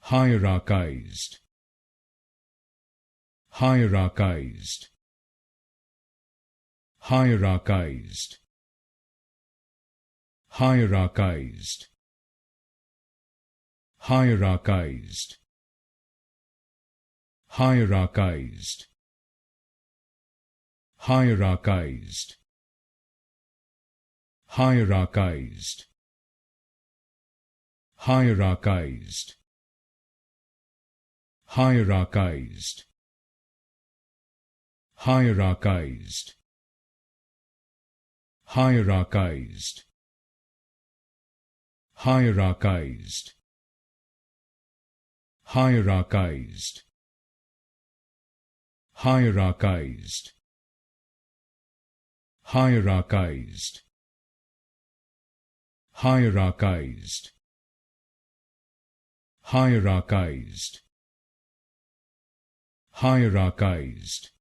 Hierarchized. Hierarchized. Hierarchized. Hierarchized. Hierarchized. Hierarchized. Hierarchized. Hierarchized. Hierarchized. Hierarchized. Hierarchized. Hierarchized. Hierarchized. Hierarchized. Hierarchized. Hierarchized. Hierarchized. Hierarchized. Hierarchized.